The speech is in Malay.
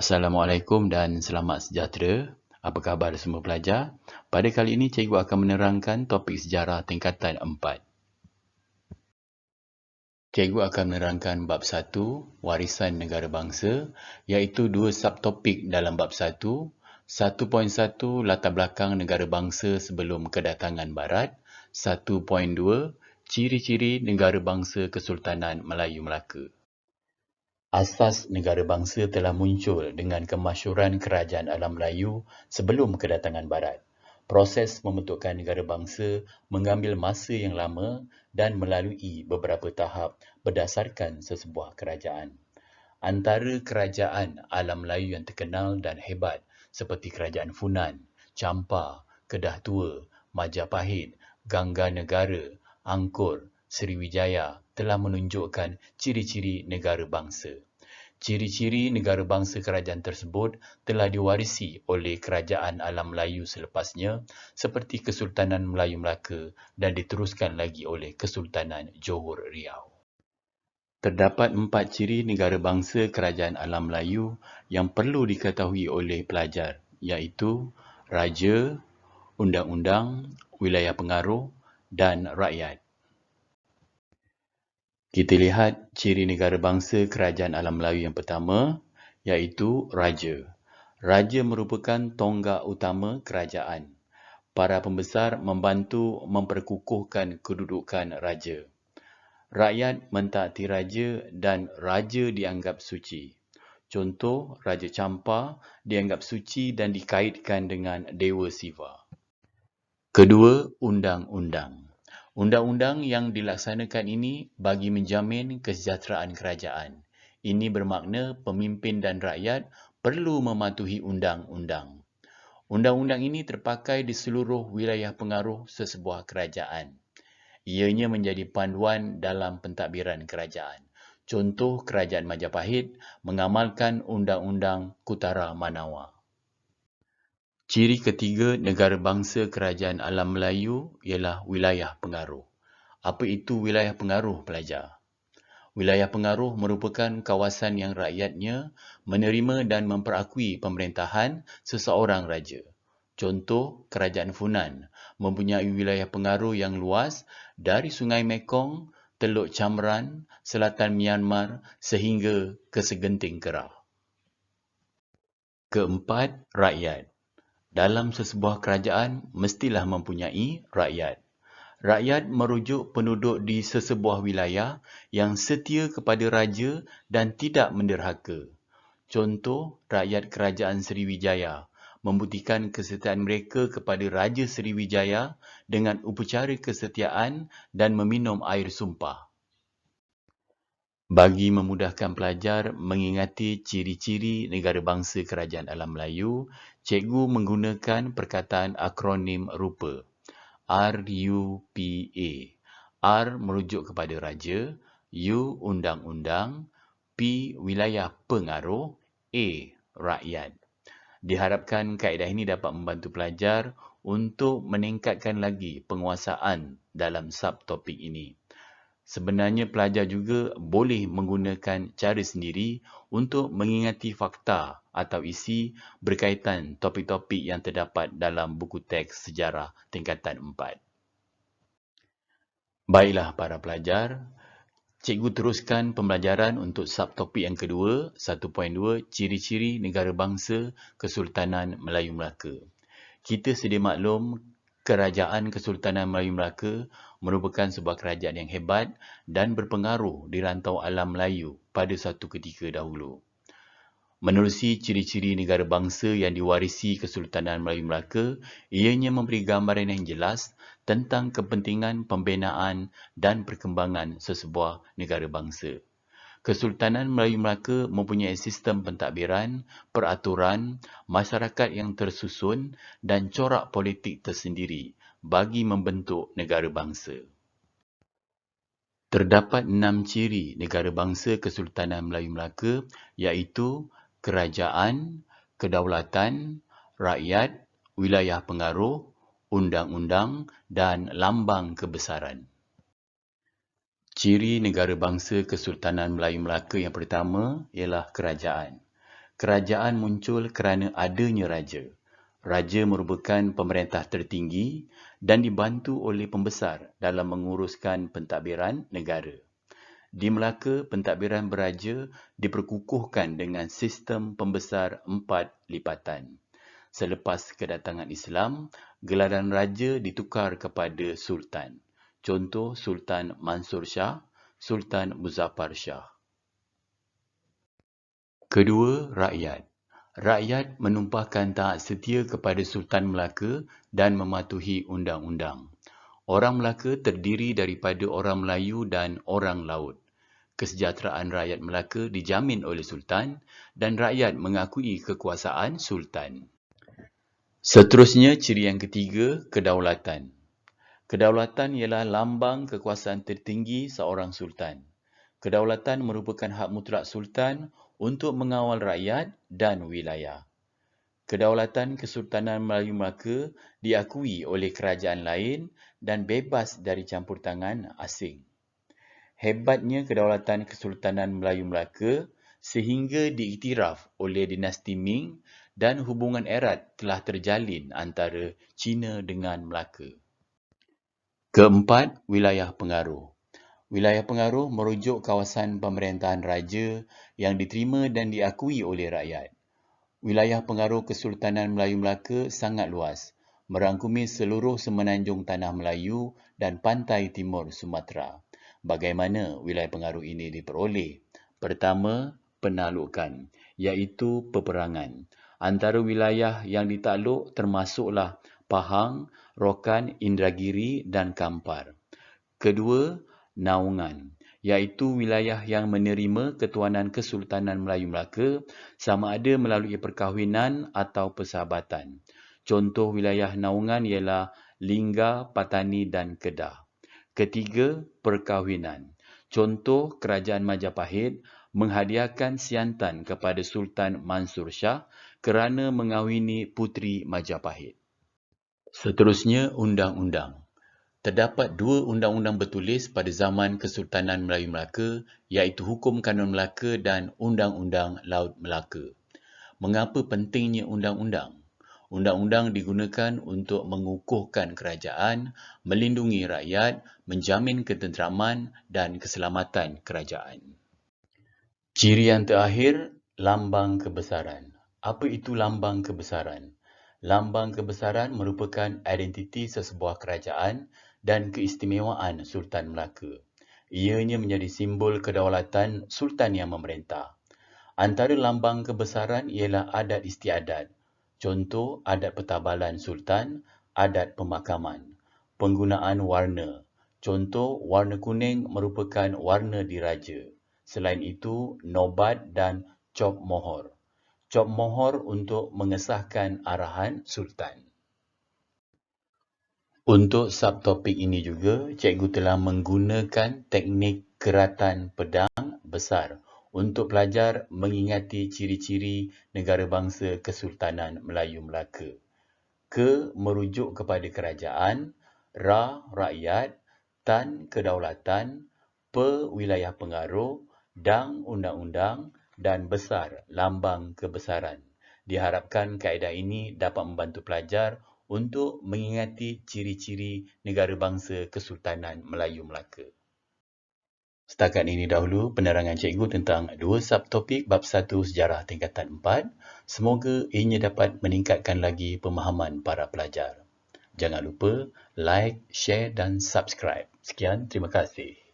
Assalamualaikum dan selamat sejahtera. Apa khabar semua pelajar? Pada kali ini, cikgu akan menerangkan topik sejarah tingkatan 4. Cikgu akan menerangkan bab 1, warisan negara bangsa, iaitu dua subtopik dalam bab 1. 1.1, latar belakang negara bangsa sebelum kedatangan Barat. 1.2, ciri-ciri negara bangsa Kesultanan Melayu Melaka. Asas negara bangsa telah muncul dengan kemasyhuran kerajaan alam Melayu sebelum kedatangan Barat. Proses pembentukan negara bangsa mengambil masa yang lama dan melalui beberapa tahap berdasarkan sesebuah kerajaan. Antara kerajaan alam Melayu yang terkenal dan hebat seperti Kerajaan Funan, Champa, Kedah Tua, Majapahit, Gangganegara, Angkor, Sriwijaya telah menunjukkan ciri-ciri negara bangsa. Ciri-ciri negara bangsa kerajaan tersebut telah diwarisi oleh kerajaan alam Melayu selepasnya seperti Kesultanan Melayu Melaka dan diteruskan lagi oleh Kesultanan Johor Riau. Terdapat 4 ciri negara bangsa kerajaan alam Melayu yang perlu diketahui oleh pelajar, iaitu raja, undang-undang, wilayah pengaruh dan rakyat. Kita lihat ciri negara bangsa kerajaan alam Melayu yang pertama, iaitu raja. Raja merupakan tonggak utama kerajaan. Para pembesar membantu memperkukuhkan kedudukan raja. Rakyat mentaati raja dan raja dianggap suci. Contoh, Raja Champa dianggap suci dan dikaitkan dengan Dewa Siva. Kedua, undang-undang. Undang-undang yang dilaksanakan ini bagi menjamin kesejahteraan kerajaan. Ini bermakna pemimpin dan rakyat perlu mematuhi undang-undang. Undang-undang ini terpakai di seluruh wilayah pengaruh sesebuah kerajaan. Ianya menjadi panduan dalam pentadbiran kerajaan. Contoh, Kerajaan Majapahit mengamalkan Undang-Undang Kutara Manawa. Ciri ketiga negara bangsa kerajaan alam Melayu ialah wilayah pengaruh. Apa itu wilayah pengaruh, pelajar? Wilayah pengaruh merupakan kawasan yang rakyatnya menerima dan memperakui pemerintahan seseorang raja. Contoh, Kerajaan Funan mempunyai wilayah pengaruh yang luas dari Sungai Mekong, Teluk Chamran, selatan Myanmar sehingga ke Segenting Kerah. Keempat, rakyat. Dalam sesebuah kerajaan mestilah mempunyai rakyat. Rakyat merujuk penduduk di sesebuah wilayah yang setia kepada raja dan tidak menderhaka. Contoh, rakyat Kerajaan Sriwijaya membuktikan kesetiaan mereka kepada Raja Sriwijaya dengan upacara kesetiaan dan meminum air sumpah. Bagi memudahkan pelajar mengingati ciri-ciri negara bangsa kerajaan alam Melayu, cikgu menggunakan perkataan akronim rupa. RUPA. R merujuk kepada raja, U undang-undang, P wilayah pengaruh, A rakyat. Diharapkan kaedah ini dapat membantu pelajar untuk meningkatkan lagi penguasaan dalam subtopik ini. Sebenarnya pelajar juga boleh menggunakan cara sendiri untuk mengingati fakta atau isi berkaitan topik-topik yang terdapat dalam buku teks sejarah tingkatan 4. Baiklah para pelajar, cikgu teruskan pembelajaran untuk subtopik yang kedua, 1.2, ciri-ciri negara bangsa Kesultanan Melayu Melaka. Kita sedia maklum, Kerajaan Kesultanan Melayu Melaka merupakan sebuah kerajaan yang hebat dan berpengaruh di rantau alam Melayu pada suatu ketika dahulu. Menerusi ciri-ciri negara bangsa yang diwarisi Kesultanan Melayu Melaka, ianya memberi gambaran yang jelas tentang kepentingan pembinaan dan perkembangan sesebuah negara bangsa. Kesultanan Melayu Melaka mempunyai sistem pentadbiran, peraturan, masyarakat yang tersusun dan corak politik tersendiri bagi membentuk negara bangsa. Terdapat 6 ciri negara bangsa Kesultanan Melayu Melaka, iaitu kerajaan, kedaulatan, rakyat, wilayah pengaruh, undang-undang dan lambang kebesaran. Ciri negara bangsa Kesultanan Melayu Melaka yang pertama ialah kerajaan. Kerajaan muncul kerana adanya raja. Raja merupakan pemerintah tertinggi dan dibantu oleh pembesar dalam menguruskan pentadbiran negara. Di Melaka, pentadbiran beraja diperkukuhkan dengan sistem pembesar 4 lipatan. Selepas kedatangan Islam, gelaran raja ditukar kepada Sultan. Contoh Sultan Mansur Shah, Sultan Muzaffar Shah. Kedua, rakyat. Rakyat menumpahkan taat setia kepada Sultan Melaka dan mematuhi undang-undang. Orang Melaka terdiri daripada orang Melayu dan orang laut. Kesejahteraan rakyat Melaka dijamin oleh Sultan dan rakyat mengakui kekuasaan Sultan. Seterusnya, ciri yang ketiga, kedaulatan. Kedaulatan ialah lambang kekuasaan tertinggi seorang Sultan. Kedaulatan merupakan hak mutlak Sultan untuk mengawal rakyat dan wilayah. Kedaulatan Kesultanan Melayu Melaka diakui oleh kerajaan lain dan bebas dari campur tangan asing. Hebatnya kedaulatan Kesultanan Melayu Melaka sehingga diiktiraf oleh dinasti Ming dan hubungan erat telah terjalin antara China dengan Melaka. Keempat, wilayah pengaruh. Wilayah pengaruh merujuk kawasan pemerintahan raja yang diterima dan diakui oleh rakyat. Wilayah pengaruh Kesultanan Melayu Melaka sangat luas, merangkumi seluruh semenanjung Tanah Melayu dan pantai timur Sumatera. Bagaimana wilayah pengaruh ini diperoleh? Pertama, penaklukan, iaitu peperangan. Antara wilayah yang ditakluk termasuklah Pahang, Rokan, Indragiri dan Kampar. Kedua, naungan, iaitu wilayah yang menerima ketuanan Kesultanan Melayu Melaka sama ada melalui perkahwinan atau persahabatan. Contoh wilayah naungan ialah Lingga, Patani dan Kedah. Ketiga, perkahwinan. Contoh Kerajaan Majapahit menghadiahkan siantan kepada Sultan Mansur Shah kerana mengahwini puteri Majapahit. Seterusnya, undang-undang. Terdapat dua undang-undang bertulis pada zaman Kesultanan Melayu Melaka, iaitu Hukum Kanun Melaka dan Undang-Undang Laut Melaka. Mengapa pentingnya undang-undang? Undang-undang digunakan untuk mengukuhkan kerajaan, melindungi rakyat, menjamin ketenteraman dan keselamatan kerajaan. Ciri yang terakhir, lambang kebesaran. Apa itu lambang kebesaran? Lambang kebesaran merupakan identiti sesebuah kerajaan dan keistimewaan Sultan Melaka. Ianya menjadi simbol kedaulatan Sultan yang memerintah. Antara lambang kebesaran ialah adat istiadat. Contoh adat pertabalan Sultan, adat pemakaman. Penggunaan warna. Contoh warna kuning merupakan warna diraja. Selain itu, nobat dan cop mohor. Cop mohor untuk mengesahkan arahan Sultan. Untuk subtopik ini juga, cikgu telah menggunakan teknik keratan pedang besar untuk pelajar mengingati ciri-ciri negara bangsa Kesultanan Melayu Melaka. Ke merujuk kepada kerajaan, ra rakyat, tan kedaulatan, pe wilayah pengaruh, dang undang-undang dan besar lambang kebesaran. Diharapkan kaedah ini dapat membantu pelajar untuk mengingati ciri-ciri negara bangsa Kesultanan Melayu Melaka. Setakat ini dahulu penerangan cikgu tentang dua subtopik bab 1 sejarah tingkatan 4. Semoga ianya dapat meningkatkan lagi pemahaman para pelajar. Jangan lupa like, share dan subscribe. Sekian, terima kasih.